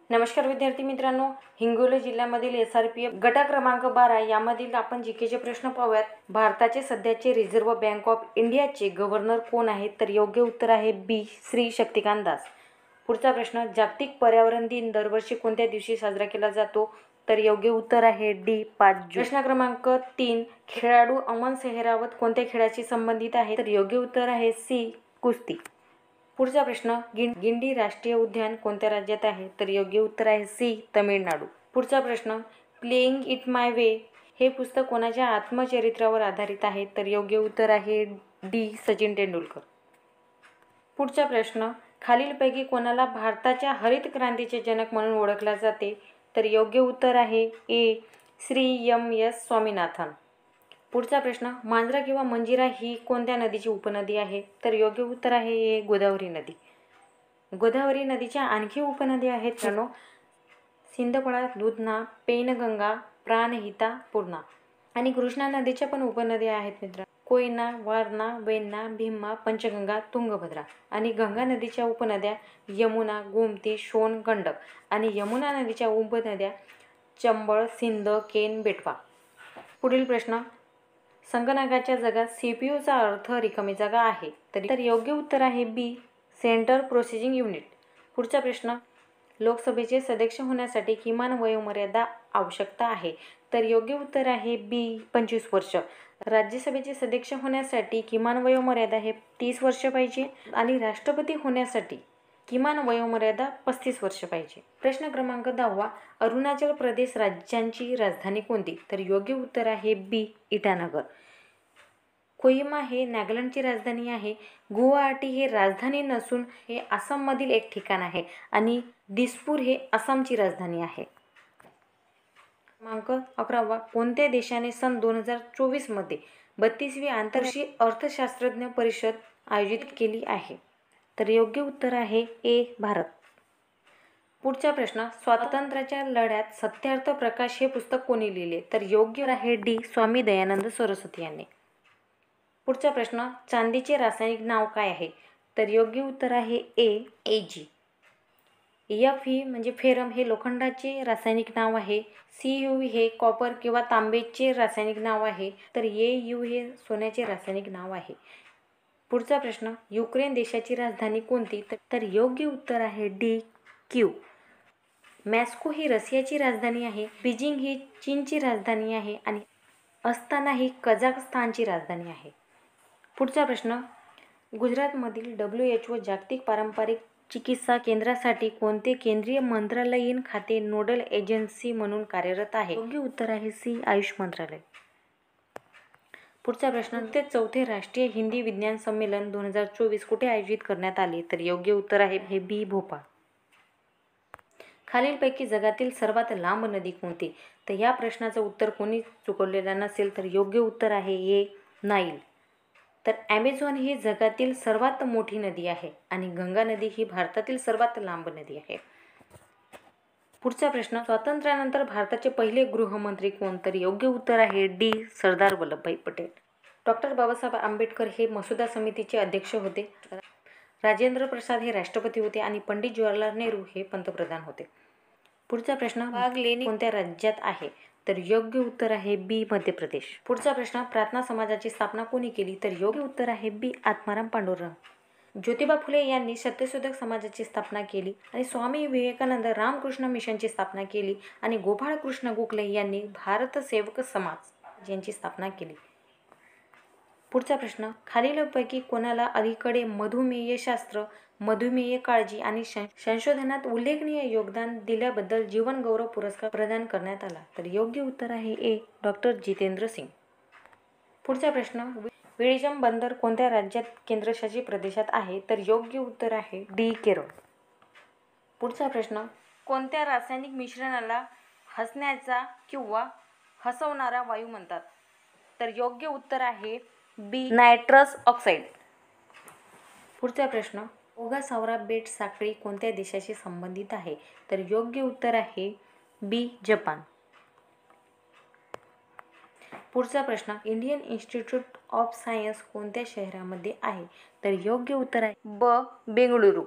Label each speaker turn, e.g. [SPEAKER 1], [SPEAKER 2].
[SPEAKER 1] नमस्कार विद्यार्थी मित्रांनो, हिंगोली जिल्ह्यामधील SRPF गट क्रमांक 12 यामधील आपण जीकेचे प्रश्न पाहूयात। भारताचे सध्याचे रिझर्व्ह बँक ऑफ इंडियाचे गव्हर्नर कोण आहेत? तर योग्य उत्तर आहे बी श्री शक्तिकांत दास। पुढचा प्रश्न, जागतिक पर्यावरण दिन दरवर्षी कोणत्या दिवशी साजरा केला जातो? तर योग्य उत्तर आहे डी 5 जून। प्रश्न क्रमांक 3, खेळाडू अमन सेहरावत कोणत्या खेळाशी संबंधित आहे? तर योग्य उत्तर आहे सी कुस्ती। पुढचा प्रश्न, गिंडी राष्ट्रीय उद्यान कोणत्या राज्यात आहे? तर योग्य उत्तर आहे सी तमिळनाडू। पुढचा प्रश्न, प्लेइंग इट माय वे हे पुस्तक कोणाच्या आत्मचरित्रावर आधारित आहे? तर योग्य उत्तर आहे डी सचिन तेंडुलकर। पुढचा प्रश्न, खालीलपैकी कोणाला भारताच्या हरित क्रांतीचे जनक म्हणून ओळखले जाते? तर योग्य उत्तर आहे ए श्री M.S. स्वामीनाथन। पुढचा प्रश्न, मांजरा किंवा मंजिरा ही कोणत्या नदीची उपनदी आहे? तर योग्य उत्तर आहे ए गोदावरी नदी। गोदावरी नदीच्या आणखी उपनदी आहेत मित्रांनो, सिंधफणा, दुधना, पेनगंगा, प्राणहिता, पूर्णा आणि कृष्णा नदीच्या पण उपनद्या आहेत मित्रांनो, कोयना, वारणा, वेण्णा, भीमा, पंचगंगा, तुंगभद्रा आणि गंगा नदीच्या उपनद्या यमुना, गोमती, शोण, गंडक आणि यमुना नदीच्या उपनद्या चंबळ, सिंध, केन, बेटवा। पुढील प्रश्न, संगणकाच्या जगात CPUचा अर्थ रिकामी जागा आहे। तर योग्य उत्तर आहे बी सेंट्रल प्रोसेसिंग युनिट। पुढचा प्रश्न, लोकसभेचे सदस्य होण्यासाठी किमान वयोमर्यादा आवश्यकता आहे? तर योग्य उत्तर आहे बी 25 वर्ष। राज्यसभेचे सदस्य होण्यासाठी किमान वयोमर्यादा हे 30 वर्ष पाहिजे आणि राष्ट्रपती होण्यासाठी किमान वयोमर्यादा 35 वर्ष पाहिजे। प्रश्न क्रमांक 10, अरुणाचल प्रदेश राज्याची राजधानी कोणती? तर योग्य उत्तर आहे बी इटानगर। कोहिमा हे नागालँडची राजधानी आहे। गुवाहाटी हे राजधानी नसून हे आसाममधील एक ठिकाण आहे आणि दिसपूर हे आसामची राजधानी आहे। क्रमांक 11, कोणत्या देशाने सन 2024 मध्ये 32वी आंतरराष्ट्रीय अर्थशास्त्रज्ञ परिषद आयोजित केली आहे? तर योग्य उत्तर आहे ए भारत। पुढचा प्रश्न, स्वातंत्र्याच्या लढ्यात सत्यार्थ प्रकाश हे पुस्तक कोणी लिहिले? तर योग्य आहे डी स्वामी दयानंद सरस्वती यांनी। पुढचा प्रश्न, चांदीचे रासायनिक नाव काय आहे? तर योग्य उत्तर आहे ए Ag। Fe म्हणजे फेरम हे लोखंडाचे रासायनिक नाव आहे। Cu हे कॉपर किंवा तांबेचे रासायनिक नाव आहे। तर Au हे सोन्याचे रासायनिक नाव आहे। पुढचा प्रश्न, युक्रेन देशाची राजधानी कोणती? तर योग्य उत्तर आहे डी क्यू। मॉस्को ही रशियाची राजधानी आहे। बीजिंग ही चीनची राजधानी आहे आणि अस्ताना ही कझाकस्तानची राजधानी आहे। पुढचा प्रश्न, गुजरातमधील WHO जागतिक पारंपरिक चिकित्सा केंद्रासाठी कोणते केंद्रीय मंत्रालयीन खाते नोडल एजन्सी म्हणून कार्यरत आहे? योग्य उत्तर आहे सी आयुष मंत्रालय। पुढचा प्रश्न, ते चौथे राष्ट्रीय हिंदी विज्ञान संमेलन 2024 कुठे आयोजित करण्यात आले? तर योग्य उत्तर आहे हे बी भोपाळ। खालीलपैकी जगातील सर्वात लांब नदी कोणती? तर या प्रश्नाचं उत्तर कोणी चुकवलेलं नसेल तर योग्य उत्तर आहे ए नाईल। तर ॲमेझॉन ही जगातील सर्वात मोठी नदी आहे आणि गंगा नदी ही भारतातील सर्वात लांब नदी आहे। पुढचा प्रश्न, स्वातंत्र्यानंतर भारताचे पहिले गृहमंत्री कोण? तर योग्य उत्तर आहे डी सरदार वल्लभभाई पटेल। डॉक्टर बाबासाहेब आंबेडकर हे मसुदा समितीचे अध्यक्ष होते। राजेंद्र प्रसाद हे राष्ट्रपती होते आणि पंडित जवाहरलाल नेहरू हे पंतप्रधान होते। पुढचा प्रश्न, वाघ लेणी कोणत्या राज्यात आहे? तर योग्य उत्तर आहे बी मध्य प्रदेश। पुढचा प्रश्न, प्रार्थना समाजाची स्थापना कोणी केली? तर योग्य उत्तर आहे बी आत्माराम पांडुरंग। ज्योतिबा फुले यांनी सत्यशोधक समाजाची स्थापना केली आणि स्वामी विवेकानंद रामकृष्ण मिशनची स्थापना केली आणि गोपाळ कृष्ण गोखले यांनी भारत सेवक समाज यांची स्थापना केली। पुढचा प्रश्न, खालीलपैकी कोणाला अलीकडे मधुमेहशास्त्र, मधुमेह काळजी आणि संशोधनात उल्लेखनीय योगदान दिल्याबद्दल जीवन गौरव पुरस्कार प्रदान करण्यात आला? तर योग्य उत्तर आहे ए डॉक्टर जितेंद्र सिंग। पुढचा प्रश्न, विळीजम बंदर कोणत्या राज्यात केंद्रशासित प्रदेशात आहे? तर योग्य उत्तर आहे डी केरळ। पुढचा प्रश्न, कोणत्या रासायनिक मिश्रणाला हसण्याचा किंवा हसवणारा वायू म्हणतात? तर योग्य उत्तर आहे बी नायट्रस ऑक्साईड। पुढचा प्रश्न, ओगासावरा बेट साखळी कोणत्या देशाशी संबंधित आहे? तर योग्य उत्तर आहे बी जपान। पुढचा प्रश्न, इंडियन इन्स्टिट्यूट ऑफ सायन्स कोणत्या शहरामध्ये आहे? तर योग्य उत्तर आहे ब बेंगळुरू।